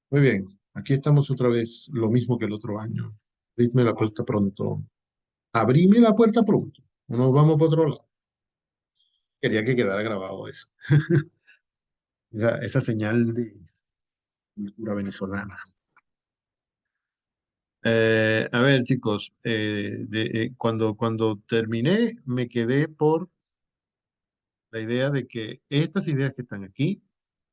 Muy bien, aquí estamos otra vez, lo mismo que el otro año. Abridme la puerta pronto. Abrime la puerta pronto. No nos vamos para otro lado. Quería que quedara grabado eso. Esa señal de cultura venezolana. A ver, chicos, cuando terminé, me quedé por la idea de que estas ideas que están aquí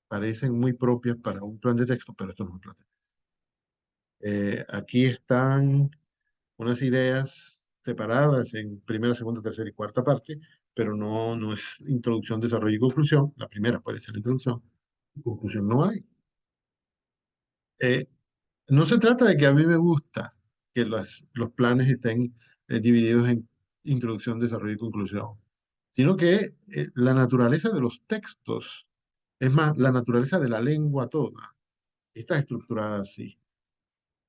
parecen muy propias para un plan de texto, pero esto no es un plan de texto. Aquí están unas ideas separadas en primera, segunda, tercera y cuarta parte, pero no es introducción, desarrollo y conclusión. La primera puede ser la introducción, y conclusión no hay. Eh, no se trata de que a mí me gusta que los planes estén divididos en introducción, desarrollo y conclusión, sino que la naturaleza de los textos, es más, la naturaleza de la lengua toda, está estructurada así.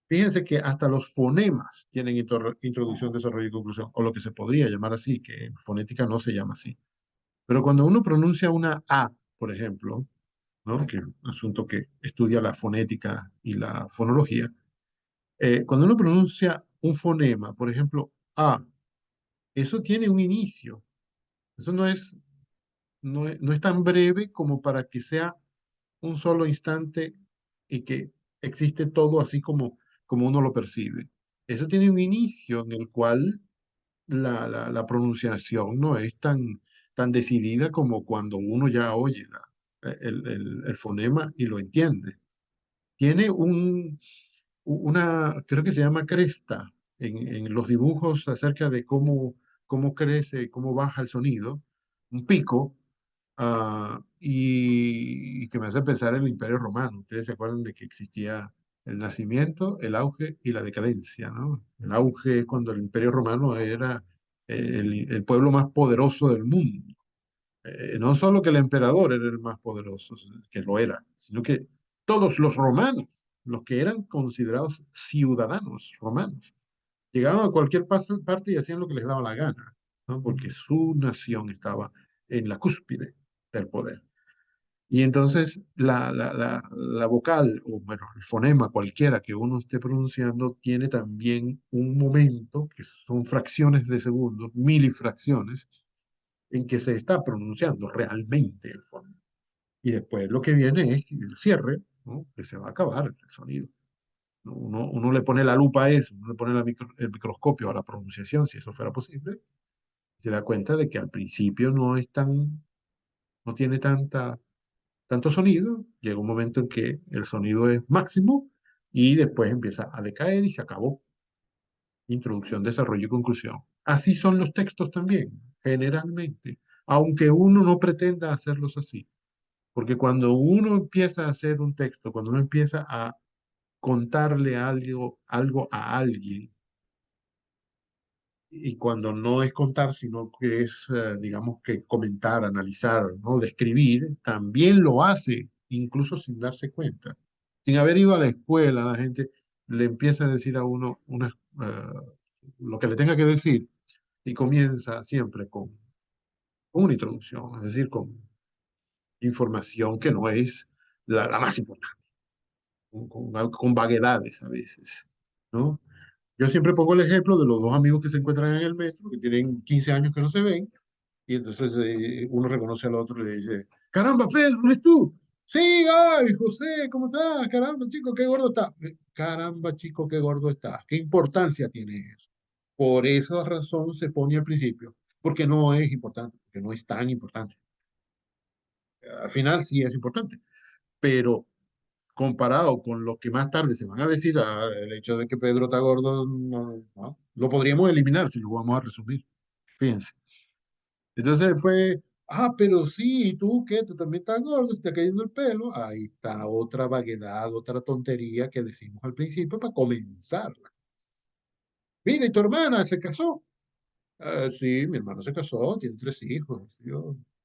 Fíjense que hasta los fonemas tienen introducción, desarrollo y conclusión, o lo que se podría llamar así, que en fonética no se llama así. Pero cuando uno pronuncia una A, por ejemplo, ¿no? Que es un asunto que estudia la fonética y la fonología, cuando uno pronuncia un fonema, por ejemplo, A, eso tiene un inicio. Eso no es tan breve como para que sea un solo instante y que existe todo así como uno lo percibe. Eso tiene un inicio en el cual la pronunciación no es tan decidida como cuando uno ya oye el fonema y lo entiende. Tiene creo que se llama cresta en los dibujos acerca de cómo crece, cómo baja el sonido, un pico, y que me hace pensar en el Imperio Romano. Ustedes se acuerdan de que existía el nacimiento, el auge y la decadencia, ¿no? El auge es cuando el Imperio Romano era el pueblo más poderoso del mundo. No solo que el emperador era el más poderoso, que lo era, sino que todos los romanos, los que eran considerados ciudadanos romanos, llegaban a cualquier parte y hacían lo que les daba la gana, ¿no? Porque su nación estaba en la cúspide del poder. Y entonces la vocal, o bueno, el fonema cualquiera que uno esté pronunciando, tiene también un momento, que son fracciones de segundos, milifracciones, en que se está pronunciando realmente el fonema. Y después lo que viene es el cierre, ¿no? Que se va a acabar el sonido. Uno le pone la lupa a eso, uno le pone el microscopio a la pronunciación, si eso fuera posible, se da cuenta de que al principio no tiene tanto sonido, llega un momento en que el sonido es máximo y después empieza a decaer y se acabó. Introducción, desarrollo y conclusión. Así son los textos también, generalmente, aunque uno no pretenda hacerlos así. Porque cuando uno empieza a hacer un texto, cuando uno empieza a contarle algo a alguien, y cuando no es contar, sino que es, digamos, que comentar, analizar, ¿no? Describir, también lo hace, incluso sin darse cuenta. Sin haber ido a la escuela, la gente le empieza a decir a uno lo que le tenga que decir y comienza siempre con una introducción, es decir, con información que no es la más importante, con vaguedades a veces, ¿no? Yo siempre pongo el ejemplo de los dos amigos que se encuentran en el metro, que tienen 15 años que no se ven, y entonces uno reconoce al otro y le dice, caramba, Pedro, ¿eres tú? Sí, ay, José, ¿cómo estás? Caramba, chico, qué gordo estás. Caramba, chico, qué gordo estás. ¿Qué importancia tiene eso? Por esa razón se pone al principio, porque no es importante, porque no es tan importante. Al final sí es importante, pero comparado con lo que más tarde se van a decir, el hecho de que Pedro está gordo, no, lo podríamos eliminar si lo vamos a resumir. Fíjense. Entonces después, pero sí, ¿tú qué? Tú también estás gordo, se está cayendo el pelo. Ahí está otra vaguedad, otra tontería que decimos al principio para comenzarla. Mira, ¿y tu hermana se casó? Sí, mi hermano se casó, tiene 3 hijos. ¿Sí?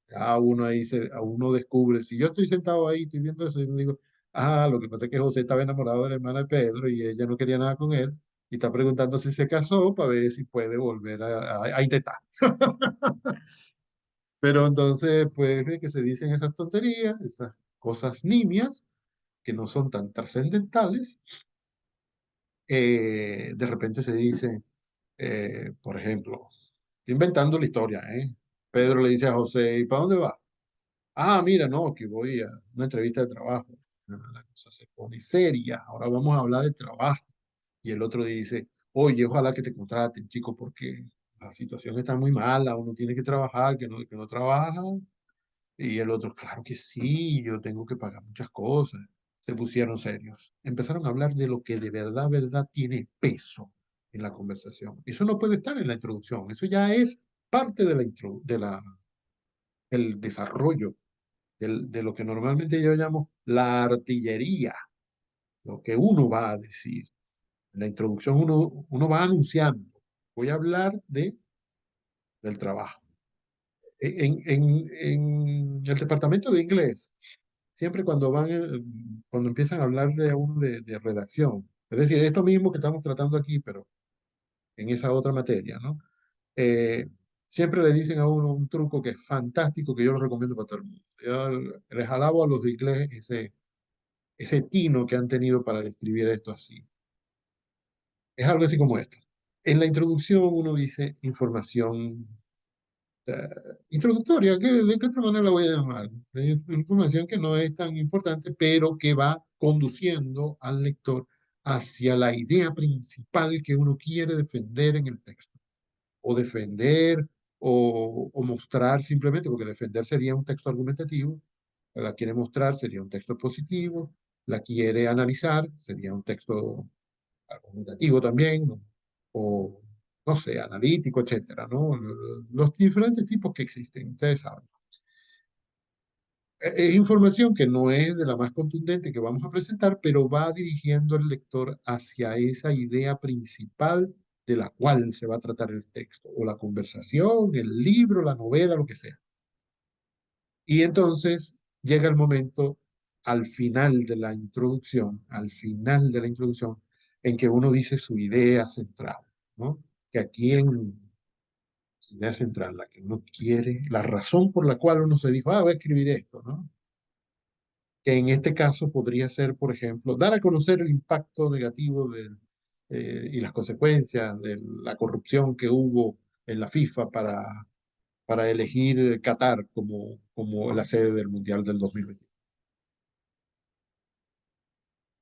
Ya uno ahí a uno descubre. Si yo estoy sentado ahí, estoy viendo eso, y me digo, lo que pasa es que José estaba enamorado de la hermana de Pedro y ella no quería nada con él. Y está preguntando si se casó para ver si puede volver a intentar. Pero entonces, pues, de que se dicen esas tonterías, esas cosas nimias, que no son tan trascendentales, de repente se dice, por ejemplo, inventando la historia, ¿eh? Pedro le dice a José, ¿y para dónde va? Ah, mira, no, que voy a una entrevista de trabajo. La cosa se pone seria, ahora vamos a hablar de trabajo. Y el otro dice, oye, ojalá que te contraten, chico, porque la situación está muy mala, uno tiene que trabajar, que no trabaja. Y el otro, claro que sí, yo tengo que pagar muchas cosas. Se pusieron serios. Empezaron a hablar de lo que de verdad, verdad tiene peso en la conversación. Eso no puede estar en la introducción, eso ya es parte de del desarrollo, de lo que normalmente yo llamo la artillería, lo que uno va a decir. En la introducción uno va anunciando, voy a hablar del trabajo. En el departamento de inglés, siempre cuando empiezan a hablar de uno de redacción, es decir, esto mismo que estamos tratando aquí, pero en esa otra materia, ¿no? Eh, Siempre le dicen a uno un truco que es fantástico, que yo lo recomiendo para todo el mundo. Yo les alabo a los de inglés ese tino que han tenido para describir esto así. Es algo así como esto. En la introducción uno dice información eh, introductoria, ¿de qué otra manera la voy a llamar? Información que no es tan importante, pero que va conduciendo al lector hacia la idea principal que uno quiere defender en el texto, o defender o mostrar simplemente, porque defender sería un texto argumentativo, la quiere mostrar sería un texto positivo, la quiere analizar sería un texto argumentativo también, ¿no? O no sé, analítico, etcétera, ¿no? Los diferentes tipos que existen, ustedes saben. Es información que no es de la más contundente que vamos a presentar, pero va dirigiendo al lector hacia esa idea principal de la cual se va a tratar el texto, o la conversación, el libro, la novela, lo que sea. Y entonces llega el momento al final de la introducción, en que uno dice su idea central, ¿no? Que aquí en su idea central, la que uno quiere, la razón por la cual uno se dijo, voy a escribir esto, ¿no? Que en este caso podría ser, por ejemplo, dar a conocer el impacto negativo y las consecuencias de la corrupción que hubo en la FIFA para elegir Qatar como la sede del Mundial del 2020.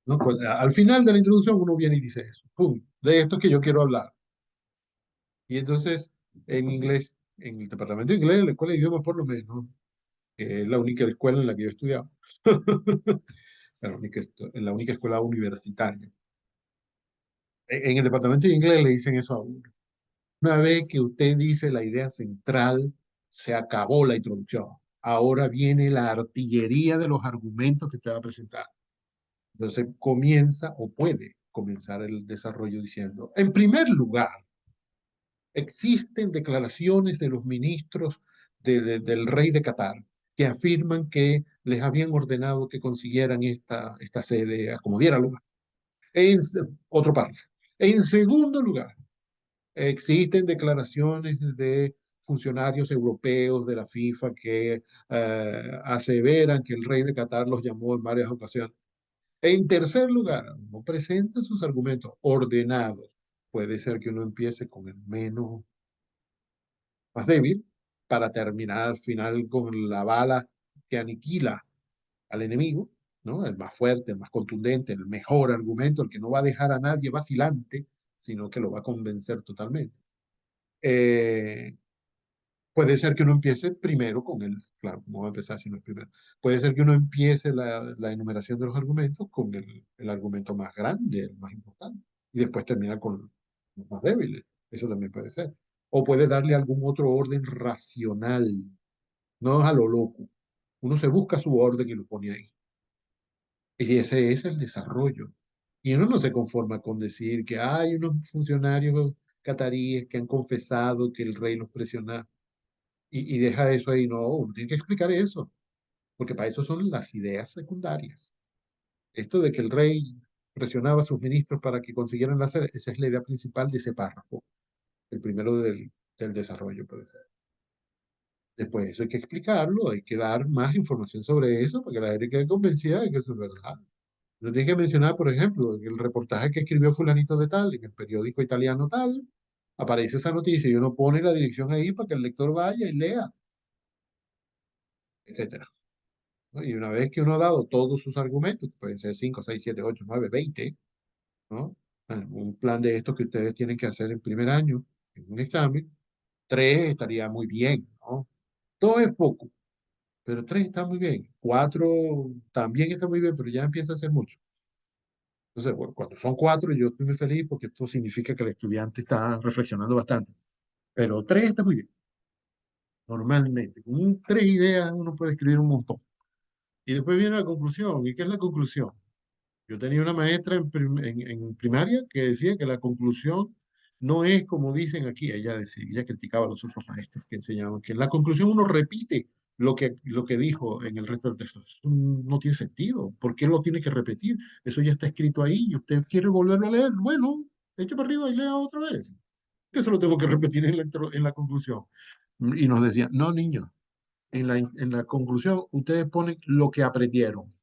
¿No? Pues, al final de la introducción uno viene y dice eso, ¡pum! De esto es que yo quiero hablar. Y entonces, en inglés, en el departamento de inglés, en la escuela de idiomas por lo menos, que es la única escuela en la que yo he estudiado, en la única escuela universitaria. En el departamento de inglés le dicen eso a uno. Una vez que usted dice la idea central, se acabó la introducción. Ahora viene la artillería de los argumentos que usted va a presentar. Entonces comienza o puede comenzar el desarrollo diciendo, en primer lugar, existen declaraciones de los ministros del rey de Qatar que afirman que les habían ordenado que consiguieran esta sede a como diera lugar. En, otro párrafo. En segundo lugar, existen declaraciones de funcionarios europeos de la FIFA que aseveran que el rey de Qatar los llamó en varias ocasiones. En tercer lugar, uno presenta sus argumentos ordenados. Puede ser que uno empiece con el menos más débil para terminar al final con la bala que aniquila al enemigo, ¿no? El más fuerte, el más contundente, el mejor argumento, el que no va a dejar a nadie vacilante, sino que lo va a convencer totalmente. Eh, Puede ser que uno empiece primero con claro, no va a empezar si no es primero. Puede ser que uno empiece la enumeración de los argumentos con el argumento más grande, el más importante, y después termina con los más débiles. Eso también puede ser. O puede darle algún otro orden racional, no a lo loco. Uno se busca su orden y lo pone ahí. Y ese es el desarrollo. Y uno no se conforma con decir que hay unos funcionarios cataríes que han confesado que el rey los presiona y deja eso ahí. No, uno tiene que explicar eso, porque para eso son las ideas secundarias. Esto de que el rey presionaba a sus ministros para que consiguieran la sede, esa es la idea principal de ese párrafo, el primero del desarrollo puede ser. Después eso hay que explicarlo, hay que dar más información sobre eso para que la gente quede convencida de que eso es verdad. No tienes que mencionar, por ejemplo, en el reportaje que escribió fulanito de tal, en el periódico italiano tal, aparece esa noticia y uno pone la dirección ahí para que el lector vaya y lea, etcétera, ¿no? Y una vez que uno ha dado todos sus argumentos, que pueden ser 5, 6, 7, 8, 9, 20, ¿no? Un plan de estos que ustedes tienen que hacer en primer año, en un examen, 3 estaría muy bien, ¿no? 2 es poco, pero 3 está muy bien. 4 también está muy bien, pero ya empieza a ser mucho. Entonces, bueno, cuando son 4, yo estoy muy feliz porque esto significa que el estudiante está reflexionando bastante. Pero 3 está muy bien, normalmente. Con 3 ideas uno puede escribir un montón. Y después viene la conclusión. ¿Y qué es la conclusión? Yo tenía una maestra en primaria que decía que la conclusión no es como dicen aquí. Ella decía, ella criticaba a los otros maestros que enseñaban que en la conclusión uno repite lo que dijo en el resto del texto. Eso no tiene sentido. ¿Por qué lo tiene que repetir? Eso ya está escrito ahí y usted quiere volverlo a leer. Bueno, eche para arriba y lea otra vez. Que eso lo tengo que repetir en la conclusión. Y nos decía, no, niños, en la conclusión ustedes ponen lo que aprendieron,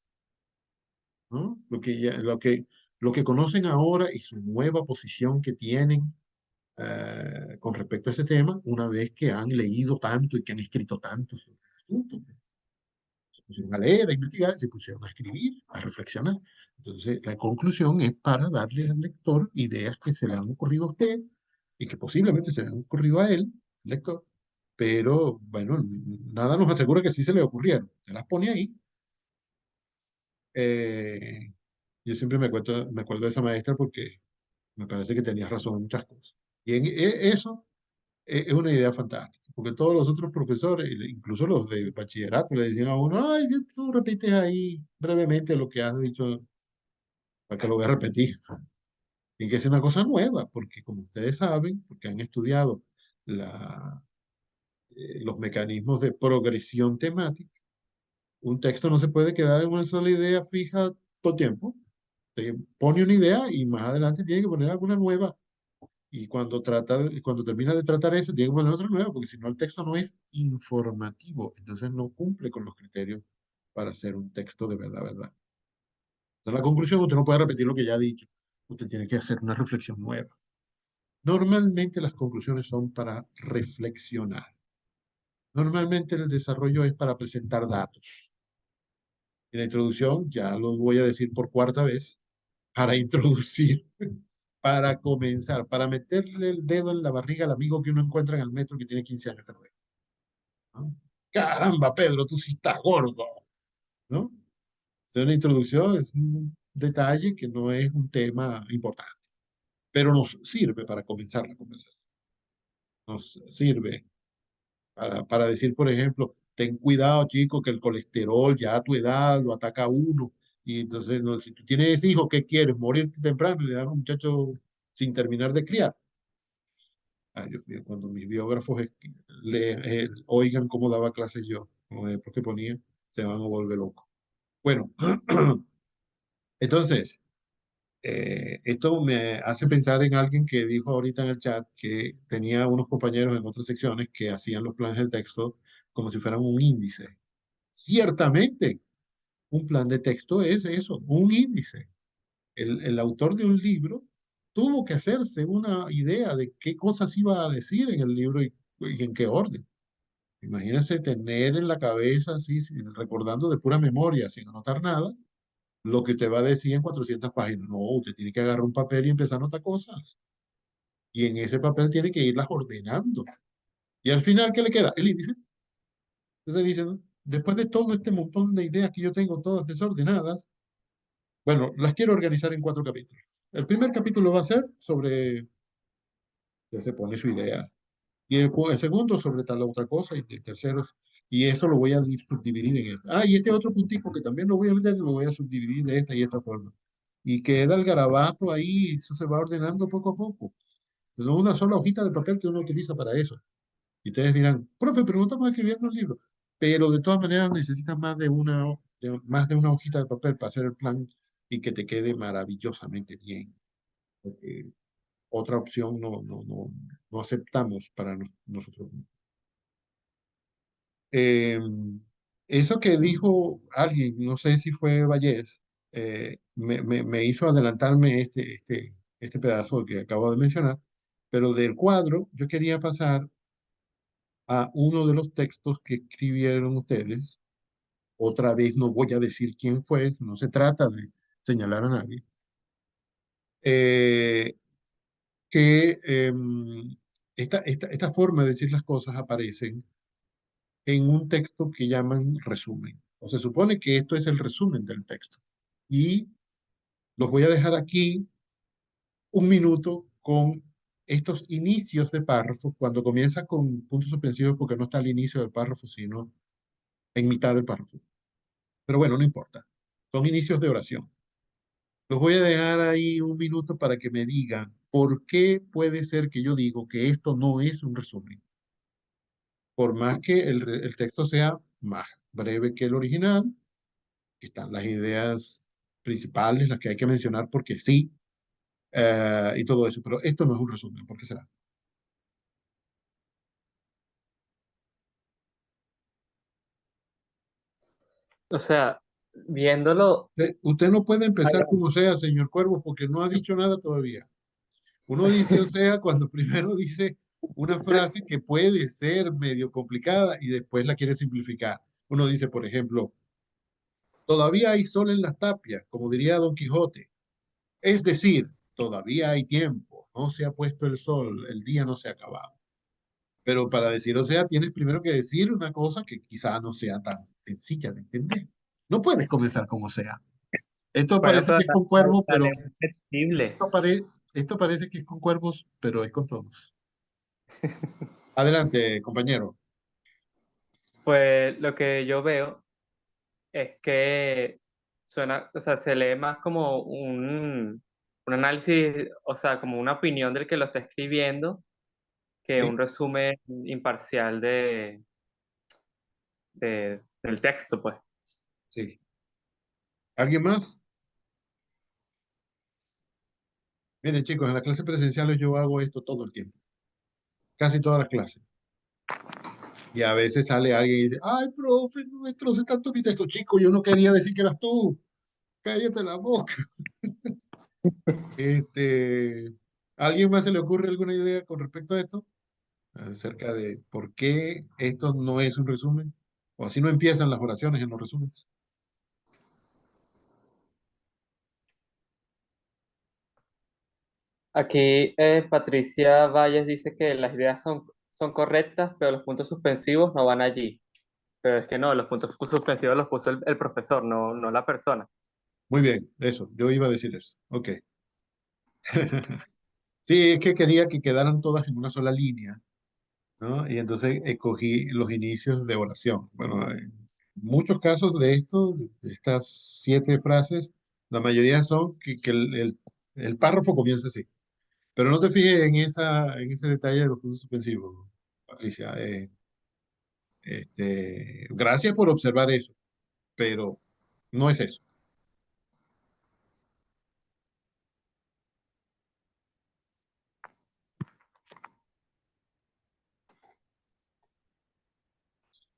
¿no? Lo que conocen ahora y su nueva posición que tienen con respecto a ese tema, una vez que han leído tanto y que han escrito tanto sobre el asunto. Se pusieron a leer, a investigar, se pusieron a escribir, a reflexionar. Entonces, la conclusión es para darle al lector ideas que se le han ocurrido a usted y que posiblemente se le han ocurrido a él, lector, pero bueno, nada nos asegura que sí se le ocurrieron. Se las pone ahí. Eh, yo siempre me acuerdo de esa maestra porque me parece que tenía razón en muchas cosas. Y eso es una idea fantástica, porque todos los otros profesores, incluso los de bachillerato, le decían a uno, ay, tú repites ahí brevemente lo que has dicho, para que lo voy a repetir. Tiene que ser una cosa nueva, porque como ustedes saben, porque han estudiado los mecanismos de progresión temática, un texto no se puede quedar en una sola idea fija todo el tiempo. Te pone una idea y más adelante tiene que poner alguna nueva. Y cuando termina de tratar eso, tiene que poner otra nueva, porque si no el texto no es informativo, entonces no cumple con los criterios para hacer un texto de verdad, verdad. En la conclusión, usted no puede repetir lo que ya ha dicho, usted tiene que hacer una reflexión nueva. Normalmente las conclusiones son para reflexionar. Normalmente el desarrollo es para presentar datos. En la introducción, ya lo voy a decir por cuarta vez, para introducir, para comenzar, para meterle el dedo en la barriga al amigo que uno encuentra en el metro que tiene 15 años que no ve, ¿no? Caramba, Pedro, tú sí estás gordo, ¿no? Es una introducción, es un detalle que no es un tema importante, pero nos sirve para comenzar la conversación. Nos sirve para decir, por ejemplo, ten cuidado, chico, que el colesterol ya a tu edad lo ataca a uno. Y entonces, no, si tú tienes hijos, ¿qué quieres? ¿Morirte temprano y dejar a un muchacho sin terminar de criar? Ay, Dios mío, cuando mis biógrafos oigan cómo daba clases yo, como porque ponía, se van a volver locos. Bueno, entonces, esto me hace pensar en alguien que dijo ahorita en el chat que tenía unos compañeros en otras secciones que hacían los planes de texto como si fueran un índice. Ciertamente, un plan de texto es eso, un índice. El autor de un libro tuvo que hacerse una idea de qué cosas iba a decir en el libro y en qué orden. Imagínese tener en la cabeza, así, recordando de pura memoria, sin anotar nada, lo que te va a decir en 400 páginas. No, usted tiene que agarrar un papel y empezar a anotar cosas. Y en ese papel tiene que irlas ordenando. Y al final, ¿qué le queda? El índice. Entonces dice, ¿no? Después de todo este montón de ideas que yo tengo, todas desordenadas, bueno, las quiero organizar en 4 capítulos. El primer capítulo va a ser sobre, ya se pone su idea. Y el segundo sobre tal otra cosa. Y el tercero, y eso lo voy a subdividir en esto. Ah, y este otro puntico que también lo voy a meter, lo voy a subdividir de esta y esta forma. Y queda el garabato ahí, y eso se va ordenando poco a poco. No una sola hojita de papel que uno utiliza para eso. Y ustedes dirán, profe, pero no estamos escribiendo un libro. Pero de todas maneras necesitas más de una hojita de papel para hacer el plan y que te quede maravillosamente bien. Porque otra opción no aceptamos para nosotros. Eh, Eso que dijo alguien, no sé si fue Vallés, me hizo adelantarme este pedazo que acabo de mencionar, pero del cuadro yo quería pasar a uno de los textos que escribieron ustedes. Otra vez no voy a decir quién fue, no se trata de señalar a nadie. Eh, que esta forma de decir las cosas aparecen en un texto que llaman resumen. O se supone que esto es el resumen del texto. Y los voy a dejar aquí un minuto con estos inicios de párrafos, cuando comienza con puntos suspensivos porque no está al inicio del párrafo, sino en mitad del párrafo. Pero bueno, no importa. Son inicios de oración. Los voy a dejar ahí un minuto para que me digan por qué puede ser que yo digo que esto no es un resumen. Por más que el texto sea más breve que el original, están las ideas principales, las que hay que mencionar porque sí, y todo eso, pero esto no es un resumen, ¿por qué será? O sea, viéndolo, Usted no puede ay, empezar como sea, señor Cuervo, porque no ha dicho nada todavía. Uno dice o sea cuando primero dice una frase que puede ser medio complicada y después la quiere simplificar. Uno dice, por ejemplo, todavía hay sol en las tapias, como diría Don Quijote. Es decir, todavía hay tiempo, no se ha puesto el sol, el día no se ha acabado. Pero para decir o sea, tienes primero que decir una cosa que quizá no sea tan sencilla de entender. No puedes comenzar como sea. Esto bueno, parece pero que es con cuervos, la pero lengua es flexible. esto, esto parece que es con cuervos, pero es con todos. Adelante, compañero. Pues lo que yo veo es que suena, o sea, se lee más como un análisis, o sea, como una opinión del que lo está escribiendo, que Sí, un resumen imparcial del texto, pues. sí. ¿Alguien más? Miren, chicos, en las clases presenciales yo hago esto todo el tiempo, casi todas las clases. Y a veces sale alguien y dice, ay, profe, no destroce tanto mi texto, chico, yo no quería decir que eras tú, cállate la boca. Este, ¿a alguien más se le ocurre alguna idea con respecto a esto? Acerca de por qué esto no es un resumen, o así no empiezan las oraciones en los resúmenes. Aquí Patricia Valles dice que las ideas son correctas, pero los puntos suspensivos no van allí. Pero es que no, los puntos suspensivos los puso el profesor, no la persona. Muy bien, eso, yo iba a decir eso. Ok. Sí, es que quería que quedaran todas en una sola línea, ¿no? Y entonces escogí los inicios de oración. Bueno, en muchos casos de esto, de estas 7 frases, la mayoría son que el párrafo comienza así. Pero no te fijes en en ese detalle de los puntos suspensivos, Patricia. Gracias por observar eso, pero no es eso.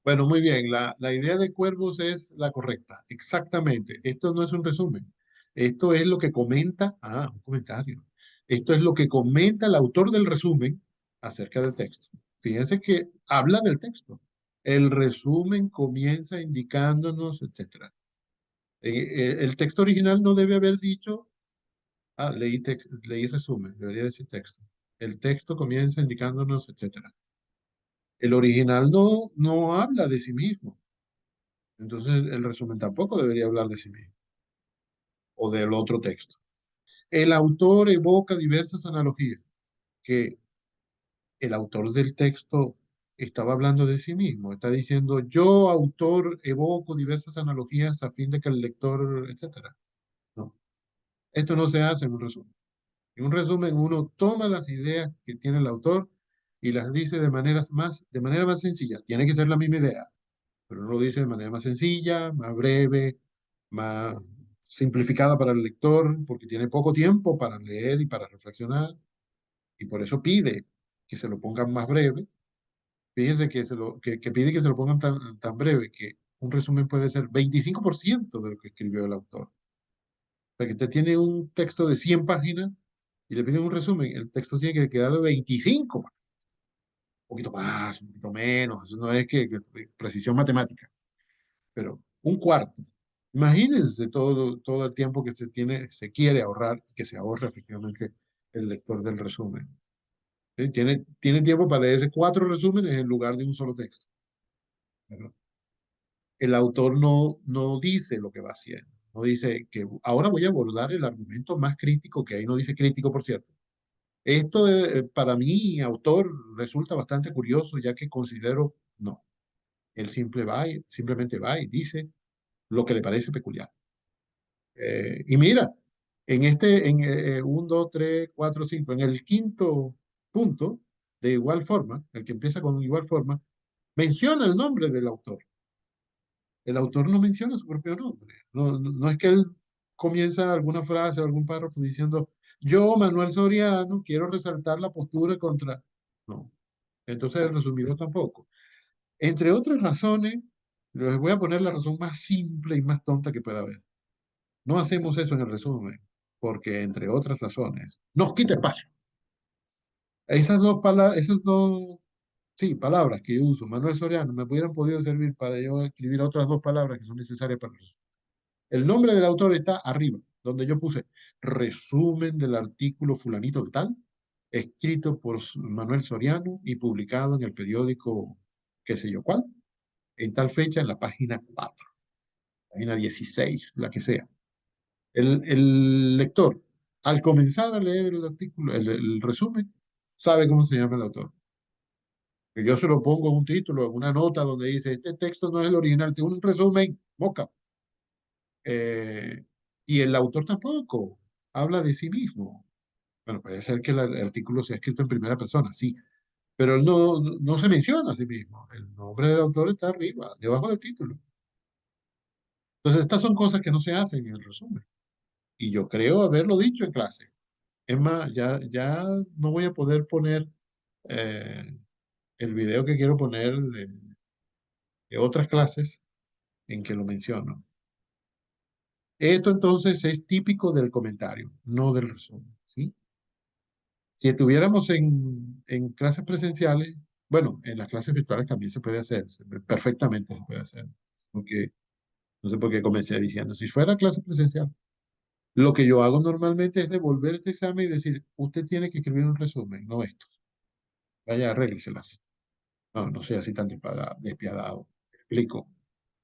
Bueno, muy bien. La idea de cuervos es la correcta. Exactamente. Esto no es un resumen. Esto es lo que comenta, un comentario. Esto es lo que comenta el autor del resumen acerca del texto. Fíjense que habla del texto. El resumen comienza indicándonos, etcétera. El texto original no debe haber dicho, leí resumen, debería decir texto. El texto comienza indicándonos, etcétera. El original no habla de sí mismo. Entonces, el resumen tampoco debería hablar de sí mismo o del otro texto. El autor evoca diversas analogías, que el autor del texto estaba hablando de sí mismo, está diciendo, yo, autor, evoco diversas analogías a fin de que el lector, etcétera. No, esto no se hace en un resumen. En un resumen, uno toma las ideas que tiene el autor y las dice de manera más sencilla. Tiene que ser la misma idea, pero uno lo dice de manera más sencilla, más breve, más simplificada para el lector, porque tiene poco tiempo para leer y para reflexionar, y por eso pide que se lo pongan más breve. Fíjense que pide que se lo pongan tan breve que un resumen puede ser 25% de lo que escribió el autor. sea, que usted tiene un texto de 100 páginas y le piden un resumen, el texto tiene que quedar de 25, un poquito más, un poquito menos, eso no es que precisión matemática, pero un cuarto. Imagínense todo el tiempo que se quiere ahorrar y que se ahorra efectivamente el lector del resumen. ¿Sí? Tiene tiempo para leerse 4 resúmenes en lugar de un solo texto. ¿Verdad? El autor no dice lo que va haciendo. No dice que ahora voy a abordar el argumento más crítico que hay. No dice crítico, por cierto. Esto para mí, autor, resulta bastante curioso, ya que considero, no. Él simplemente va y dice lo que le parece peculiar. Y mira, en 1, 2, 3, 4, 5, en el quinto punto, de igual forma, el que empieza con igual forma, menciona el nombre del autor. El autor no menciona su propio nombre. No es que él comienza alguna frase o algún párrafo diciendo, yo, Manuel Soriano, quiero resaltar la postura contra... No. Entonces el resumidor tampoco. Entre otras razones, les voy a poner la razón más simple y más tonta que pueda haber. No hacemos eso en el resumen, porque entre otras razones, nos quita espacio. Esas dos, sí, palabras que yo uso, Manuel Soriano, me hubieran podido servir para yo escribir otras 2 palabras que son necesarias para el resumen. El nombre del autor está arriba, donde yo puse resumen del artículo fulanito de tal, escrito por Manuel Soriano y publicado en el periódico qué sé yo cuál, en tal fecha en la página 4, página 16, la que sea. El lector, al comenzar a leer el artículo, el resumen, sabe cómo se llama el autor. Que yo se lo pongo en un título, en una nota donde dice, este texto no es el original, tiene un resumen, moca. Eh, y el autor tampoco habla de sí mismo. Bueno, puede ser que el artículo sea escrito en primera persona, sí, pero él no se menciona a sí mismo. El nombre del autor está arriba, debajo del título. Entonces, estas son cosas que no se hacen en el resumen. Y yo creo haberlo dicho en clase. Es más, ya no voy a poder poner eh, el video que quiero poner de otras clases en que lo menciono. Esto entonces es típico del comentario, no del resumen, ¿sí? Si estuviéramos en clases presenciales, bueno, en las clases virtuales también se puede hacer, perfectamente se puede hacer, porque no sé por qué comencé diciendo, si fuera clase presencial, lo que yo hago normalmente es devolver este examen y decir, usted tiene que escribir un resumen, no esto, vaya, arrégleselas. No sea así tan despiadado. Explico.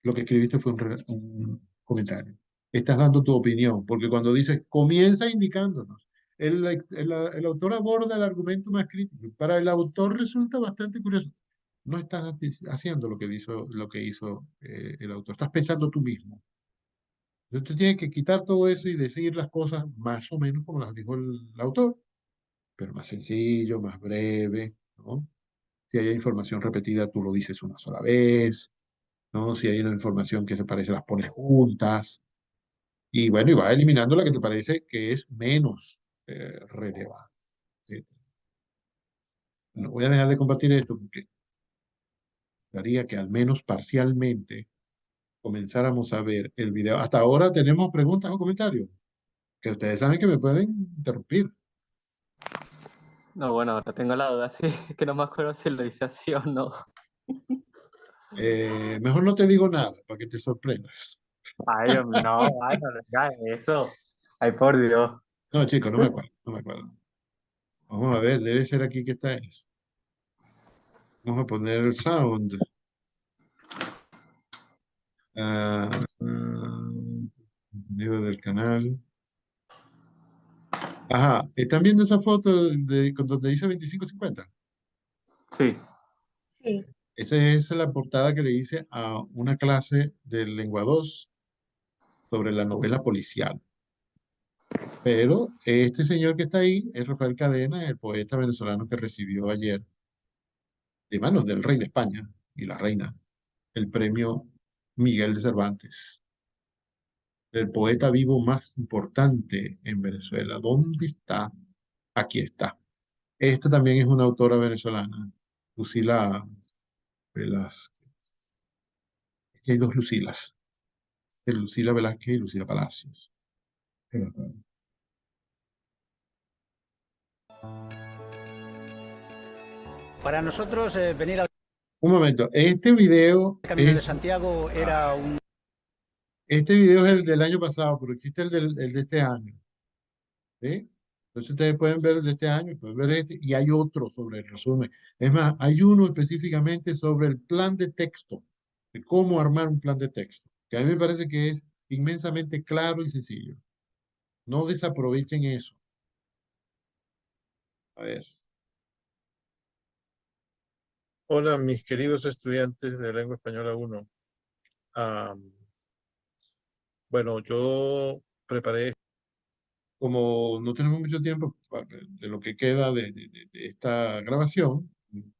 Lo que escribiste fue un comentario. Estás dando tu opinión, porque cuando dices, comienza indicándonos. El autor aborda el argumento más crítico. Para el autor resulta bastante curioso. No estás haciendo lo que hizo el autor. Estás pensando tú mismo. Entonces tú tienes que quitar todo eso y decir las cosas más o menos como las dijo el autor, pero más sencillo, más breve, ¿no? Si hay información repetida, tú lo dices una sola vez, ¿no? Si hay una información que se parece, las pones juntas. Y bueno, y vas eliminando la que te parece que es menos relevante, etcétera. No voy a dejar de compartir esto porque daría que al menos parcialmente comenzáramos a ver el video. Hasta ahora tenemos preguntas o comentarios, que ustedes saben que me pueden interrumpir. No, bueno, ahora tengo la duda, sí, que no me acuerdo si lo hice así o no. Mejor no te digo nada para que te sorprendas. Ay, Dios mío, no, ay, no le digas eso. Ay, por Dios. No, chicos, no me acuerdo, no me acuerdo. Vamos a ver, debe ser aquí que está eso. Vamos a poner el sound. Ah, video del canal. Ajá, ¿están viendo esa foto donde dice 2550? Sí, Sí. Esa es la portada que le hice a una clase de lengua 2 sobre la novela policial. Pero este señor que está ahí es Rafael Cadena, el poeta venezolano que recibió ayer, de manos del rey de España y la reina, el premio Miguel de Cervantes, el poeta vivo más importante en Venezuela. ¿Dónde está? Aquí está. Esta también es una autora venezolana, Lucila Velázquez. Hay dos Lucilas, de Lucila Velázquez y Lucila Palacios. Para nosotros venir al Un momento, este video Camino de es, Santiago era un... este video es el del año pasado, pero existe el de este año. ¿Sí? Entonces ustedes pueden ver el de este año, pueden ver este, y hay otro sobre el resumen. Es más, hay uno específicamente sobre el plan de texto, de cómo armar un plan de texto, que a mí me parece que es inmensamente claro y sencillo. No desaprovechen eso. A ver. Hola, mis queridos estudiantes de Lengua Española 1. Bueno, yo preparé, Como no tenemos mucho tiempo de lo que queda de esta grabación, me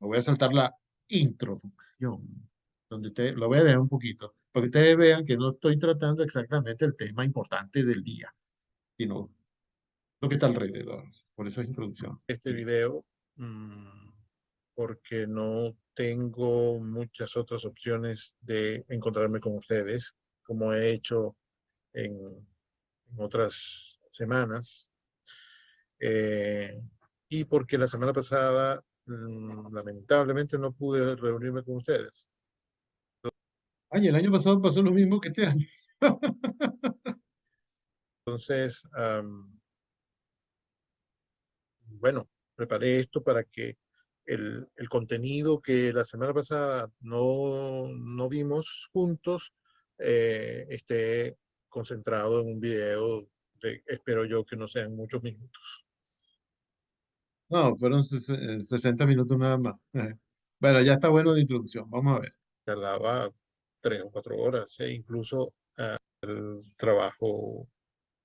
voy a saltar la introducción, donde lo voy a dejar un poquito, para que ustedes vean que no estoy tratando exactamente el tema importante del día, sino lo que está alrededor. Por eso es introducción. este video porque no tengo muchas otras opciones de encontrarme con ustedes, como he hecho en otras semanas. Y porque la semana pasada, lamentablemente, no pude reunirme con ustedes. Ay, el año pasado pasó lo mismo que este año. Entonces, bueno, preparé esto para que el contenido que la semana pasada no vimos juntos esté concentrado en un video de, espero yo, que no sean muchos minutos. No, fueron 60 minutos nada más. Bueno, ya está bueno de introducción. Vamos a ver. Tardaba 3 o 4 horas, incluso el trabajo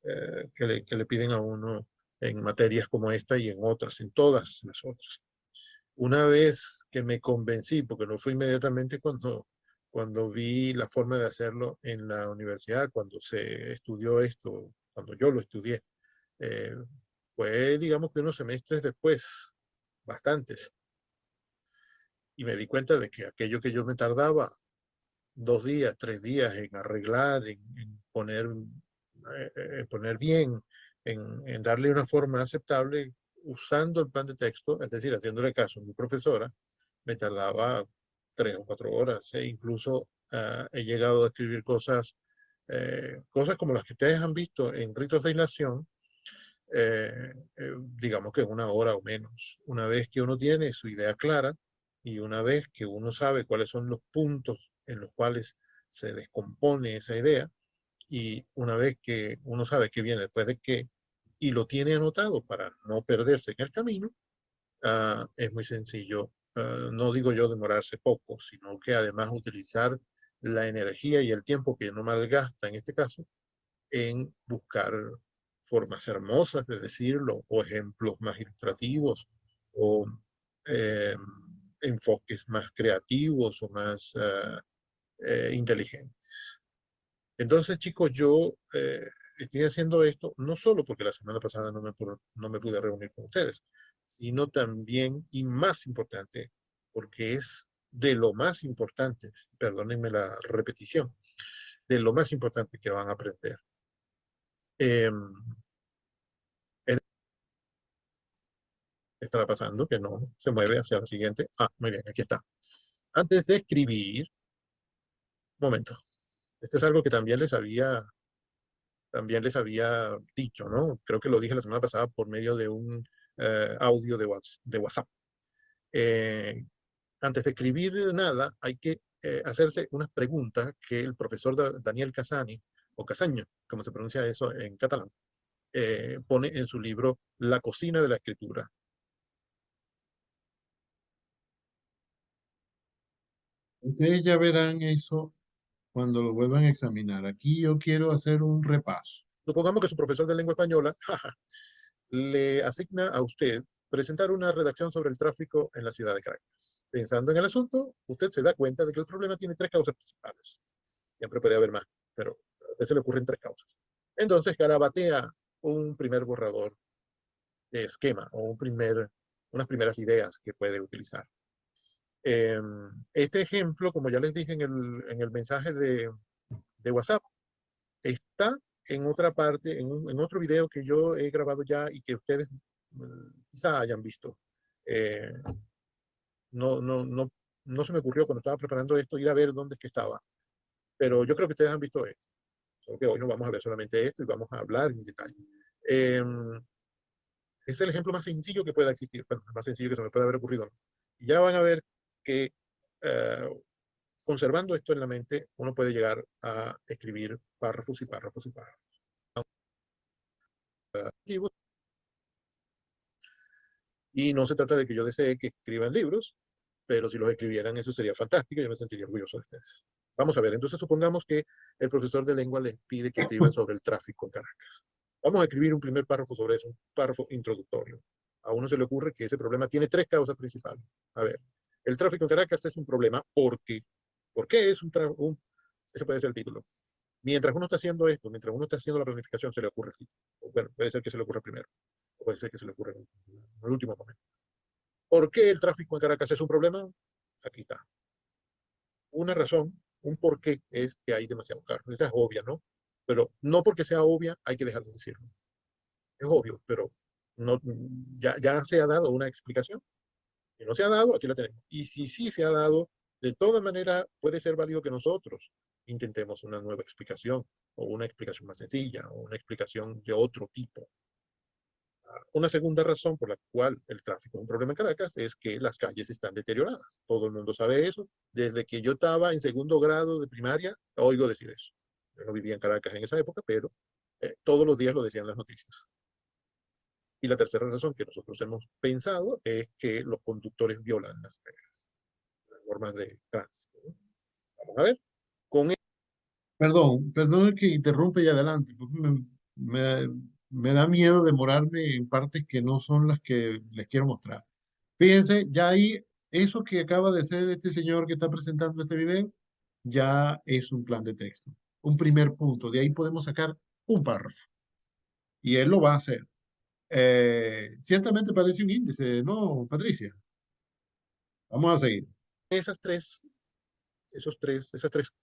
que le piden a uno en materias como esta y en otras, en todas las otras. Una vez que me convencí, porque no fue inmediatamente cuando vi la forma de hacerlo en la universidad, cuando se estudió esto, cuando yo lo estudié, eh, fue, digamos que unos semestres después, bastantes, y me di cuenta de que aquello que yo me tardaba 2 días, 3 días en arreglar, en poner bien, en darle una forma aceptable, usando el plan de texto, es decir, haciéndole caso a mi profesora, me tardaba 3 o 4 horas. Incluso he llegado a escribir cosas como las que ustedes han visto en Ritos de Hilación, digamos que en 1 hora o menos. Una vez que uno tiene su idea clara y una vez que uno sabe cuáles son los puntos en los cuales se descompone esa idea, y una vez que uno sabe qué viene después de qué y lo tiene anotado para no perderse en el camino, es muy sencillo. No digo yo demorarse poco, sino que además utilizar la energía y el tiempo que no malgasta en este caso en buscar formas hermosas de decirlo, o ejemplos más ilustrativos, o eh, enfoques más creativos o más inteligentes. Entonces, chicos, yo estoy haciendo esto no solo porque la semana pasada no me pude reunir con ustedes, sino también, y más importante, porque es de lo más importante, perdónenme la repetición, de lo más importante que van a aprender. Eh, estará pasando que no se mueve hacia la siguiente. Muy bien, aquí está. Antes de escribir, momento, esto es algo que también les había dicho, ¿no? Creo que lo dije la semana pasada por medio de un audio de WhatsApp. Eh, Antes de escribir nada, hay que hacerse unas preguntas que el profesor Daniel Casani, o Casaño, como se pronuncia eso en catalán, pone en su libro La cocina de la escritura. Ustedes ya verán eso cuando lo vuelvan a examinar. Aquí yo quiero hacer un repaso. Supongamos que su profesor de lengua española le asigna a usted presentar una redacción sobre el tráfico en la ciudad de Caracas. Pensando en el asunto, usted se da cuenta de que el problema tiene 3 causas principales. Siempre puede haber más, pero a usted se le ocurren 3 causas. Entonces, garabatea un primer borrador de esquema o unas primeras ideas que puede utilizar. Este ejemplo, como ya les dije en el mensaje de WhatsApp, está en otra parte, en otro video que yo he grabado ya y que ustedes quizá hayan visto. No, no, no, no se me ocurrió cuando estaba preparando esto ir a ver dónde es que estaba, pero yo creo que ustedes han visto esto. Solo que hoy no vamos a ver solamente esto y vamos a hablar en detalle. Es el ejemplo más sencillo que pueda existir, bueno, más sencillo que se me puede haber ocurrido. Y ya van a ver que conservando esto en la mente, uno puede llegar a escribir párrafos y párrafos y párrafos. Y no se trata de que yo desee que escriban libros, pero si los escribieran eso sería fantástico y yo me sentiría orgulloso de ustedes. Vamos a ver, entonces supongamos que el profesor de lengua les pide que escriban sobre el tráfico en Caracas. Vamos a escribir un primer párrafo sobre eso, un párrafo introductorio. A uno se le ocurre que ese problema tiene tres causas principales. A ver, el tráfico en Caracas es un problema porque, ¿por qué es un tráfico? Ese puede ser el título. Mientras uno está haciendo esto, mientras uno está haciendo la planificación, se le ocurre el título. Bueno, puede ser que se le ocurra primero, o puede ser que se le ocurra en el último momento. ¿Por qué el tráfico en Caracas es un problema? Aquí está. Una razón, un porqué es que hay demasiado carro. Esa es obvia, ¿no? Pero no porque sea obvia hay que dejar de decirlo. Es obvio, pero no, ya se ha dado una explicación. Si no se ha dado, aquí la tenemos. Y si sí se ha dado, de todas maneras puede ser válido que nosotros intentemos una nueva explicación, o una explicación más sencilla, o una explicación de otro tipo. Una segunda razón por la cual el tráfico es un problema en Caracas es que las calles están deterioradas. Todo el mundo sabe eso. Desde que yo estaba en segundo grado de primaria, oigo decir eso. Yo no vivía en Caracas en esa época, pero todos los días lo decían las noticias. Y la tercera razón que nosotros hemos pensado es que los conductores violan las reglas, las normas de tránsito, ¿no? Vamos a ver. Perdón que interrumpe y adelante, porque me da miedo demorarme en partes que no son las que les quiero mostrar. Fíjense, ya ahí, eso que acaba de hacer este señor que está presentando este video, ya es un plan de texto. Un primer punto, de ahí podemos sacar un párrafo. Y él lo va a hacer. Ciertamente parece un índice, ¿no, Patricia? Vamos a seguir. Esas tres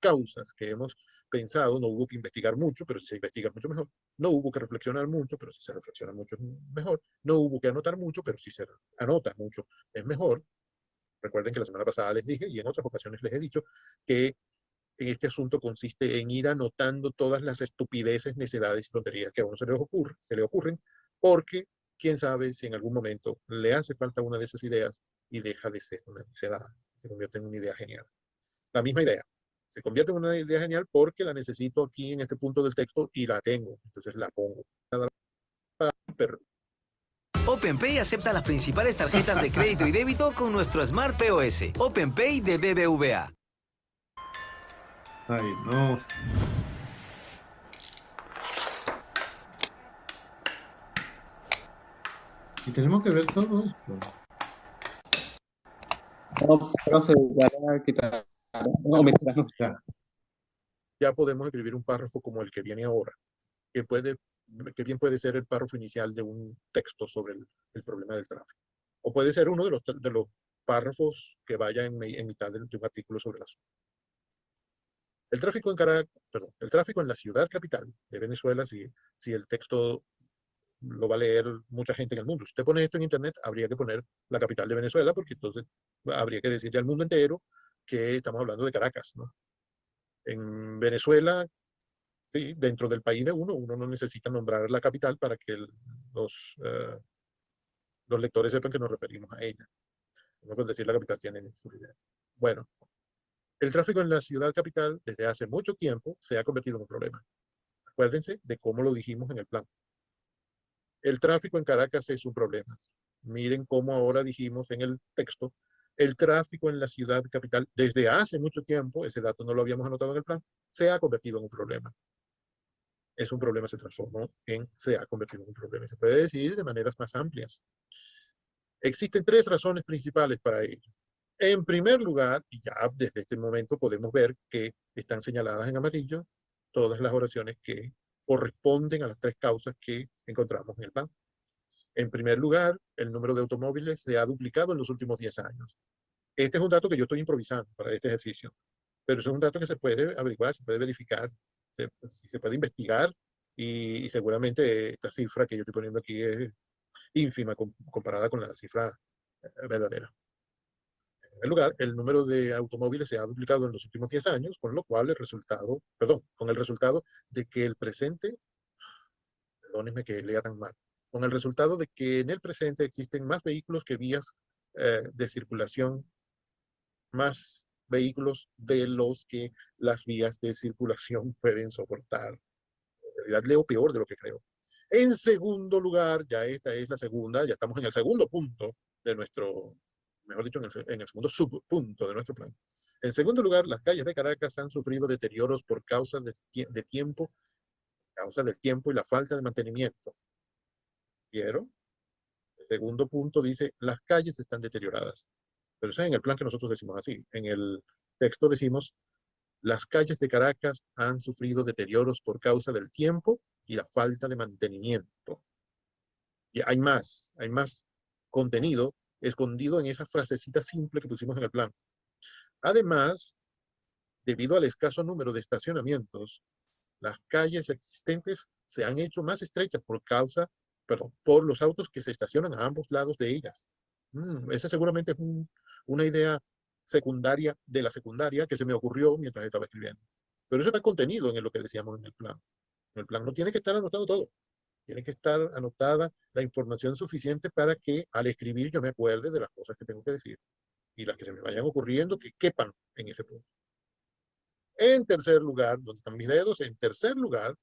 causas que hemos pensado, no hubo que investigar mucho, pero si se investiga mucho mejor. No hubo que reflexionar mucho, pero si se reflexiona mucho es mejor. No hubo que anotar mucho, pero si se anota mucho es mejor. Recuerden que la semana pasada les dije, y en otras ocasiones les he dicho, que este asunto consiste en ir anotando todas las estupideces, necedades y tonterías que a uno se le ocurren, porque quién sabe si en algún momento le hace falta una de esas ideas y deja de ser una necedad, se convierte en una idea genial. La misma idea. Se convierte en una idea genial porque la necesito aquí en este punto del texto y la tengo. Entonces la pongo. OpenPay acepta las principales tarjetas de crédito y débito con nuestro Smart POS. OpenPay de BBVA. Ay, no. Y tenemos que ver todo esto. No, profe, ya la quitaron. No, me quitaron. Ya podemos escribir un párrafo como el que viene ahora, que bien puede ser el párrafo inicial de un texto sobre el problema del tráfico. O puede ser uno de los párrafos que vaya en mitad de un artículo sobre el asunto. El tráfico el tráfico en la ciudad capital de Venezuela, si el texto lo va a leer mucha gente en el mundo. Si usted pone esto en internet, habría que poner la capital de Venezuela, porque entonces habría que decirle al mundo entero que estamos hablando de Caracas, ¿no? En Venezuela, sí, dentro del país de uno no necesita nombrar la capital para que los lectores sepan que nos referimos a ella. No puede decir la capital tiene su idea. Bueno, el tráfico en la ciudad capital desde hace mucho tiempo se ha convertido en un problema. Acuérdense de cómo lo dijimos en el plan. El tráfico en Caracas es un problema. Miren cómo ahora dijimos en el texto, el tráfico en la ciudad capital desde hace mucho tiempo, ese dato no lo habíamos anotado en el plan, se ha convertido en un problema. Es un problema, se transformó se ha convertido en un problema. Se puede decir de maneras más amplias. Existen tres razones principales para ello. En primer lugar, y ya desde este momento podemos ver que están señaladas en amarillo todas las oraciones que corresponden a las tres causas que encontramos en el plan. En primer lugar, el número de automóviles se ha duplicado en los últimos 10 años. Este es un dato que yo estoy improvisando para este ejercicio, pero es un dato que se puede averiguar, se puede verificar, se puede investigar y seguramente esta cifra que yo estoy poniendo aquí es ínfima comparada con la cifra verdadera. En primer lugar, el número de automóviles se ha duplicado en los últimos 10 años, con lo cual el resultado, perdón, con el resultado de que el presente, perdónenme que lea tan mal, con el resultado de que en el presente existen más vehículos que vías de circulación, más vehículos de los que las vías de circulación pueden soportar. En realidad leo peor de lo que creo. En segundo lugar, ya esta es la segunda, ya estamos en el segundo punto de nuestro, mejor dicho, en el segundo subpunto de nuestro plan. En segundo lugar, las calles de Caracas han sufrido deterioros por causa de tiempo, causa del tiempo y la falta de mantenimiento. ¿Vieron? El segundo punto dice, las calles están deterioradas. Pero eso es en el plan que nosotros decimos así. En el texto decimos, las calles de Caracas han sufrido deterioros por causa del tiempo y la falta de mantenimiento. Y hay más contenido escondido en esa frasecita simple que pusimos en el plan. Además, debido al escaso número de estacionamientos, las calles existentes se han hecho más estrechas por los autos que se estacionan a ambos lados de ellas. Esa seguramente es una idea secundaria de la secundaria que se me ocurrió mientras estaba escribiendo. Pero eso está contenido en lo que decíamos en el plan. En el plan no tiene que estar anotado todo. Tiene que estar anotada la información suficiente para que al escribir yo me acuerde de las cosas que tengo que decir y las que se me vayan ocurriendo que quepan en ese punto. En tercer lugar, ¿dónde están mis dedos? En tercer lugar,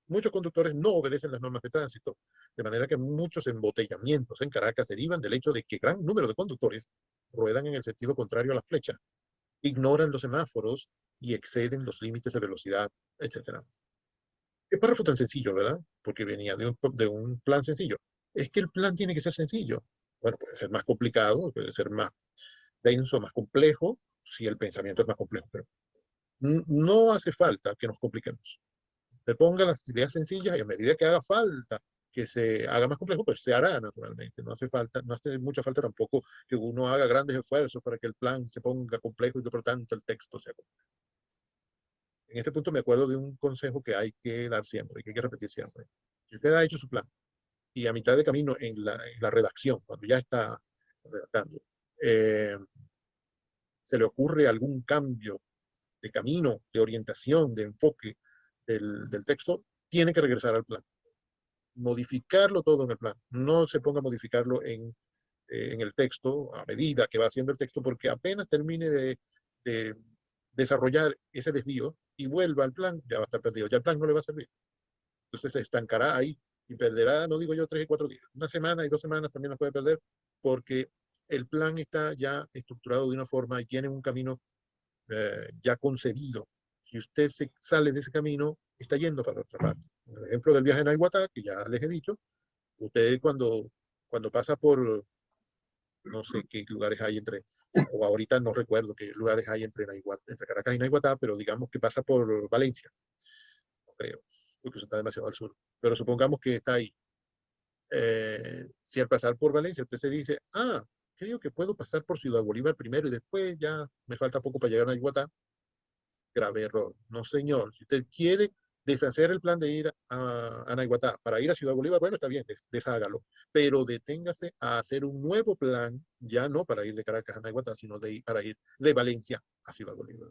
muchos conductores no obedecen las normas de tránsito, de manera que muchos embotellamientos en Caracas derivan del hecho de que gran número de conductores ruedan en el sentido contrario a la flecha, ignoran los semáforos y exceden los límites de velocidad, etc. Qué párrafo tan sencillo, ¿verdad? Porque venía de un plan sencillo. Es que el plan tiene que ser sencillo. Bueno, puede ser más complicado, puede ser más denso, más complejo, si el pensamiento es más complejo, pero no hace falta que nos compliquemos. Se pongan las ideas sencillas y a medida que haga falta que se haga más complejo, pues se hará naturalmente. No hace mucha falta tampoco que uno haga grandes esfuerzos para que el plan se ponga complejo y que por tanto el texto sea complejo. En este punto me acuerdo de un consejo que hay que dar siempre, que hay que repetir siempre. Si usted ha hecho su plan y a mitad de camino en la redacción, cuando ya está redactando, se le ocurre algún cambio de camino, de orientación, de enfoque del texto, tiene que regresar al plan. Modificarlo todo en el plan. No se ponga a modificarlo en el texto a medida que va haciendo el texto, porque apenas termine de desarrollar ese desvío y vuelva al plan, ya va a estar perdido. Ya el plan no le va a servir. Entonces se estancará ahí y perderá, no digo yo 3 y 4 días, una semana y 2 semanas también las puede perder, porque el plan está ya estructurado de una forma y tiene un camino ya concebido. Si usted se sale de ese camino, está yendo para otra parte. El ejemplo del viaje en Naiguatá, que ya les he dicho, usted cuando pasa por, no sé qué lugares hay o ahorita no recuerdo qué lugares hay entre Caracas y Naiguatá, pero digamos que pasa por Valencia, no creo, porque eso está demasiado al sur, pero supongamos que está ahí. Si al pasar por Valencia usted se dice, creo que puedo pasar por Ciudad Bolívar primero y después ya me falta poco para llegar a Naiguatá, grave error. No, señor. Si usted quiere deshacer el plan de ir a Naiguatá para ir a Ciudad Bolívar, bueno, está bien, deshágalo. Pero deténgase a hacer un nuevo plan, ya no para ir de Caracas a Naiguatá, sino para ir de Valencia a Ciudad Bolívar.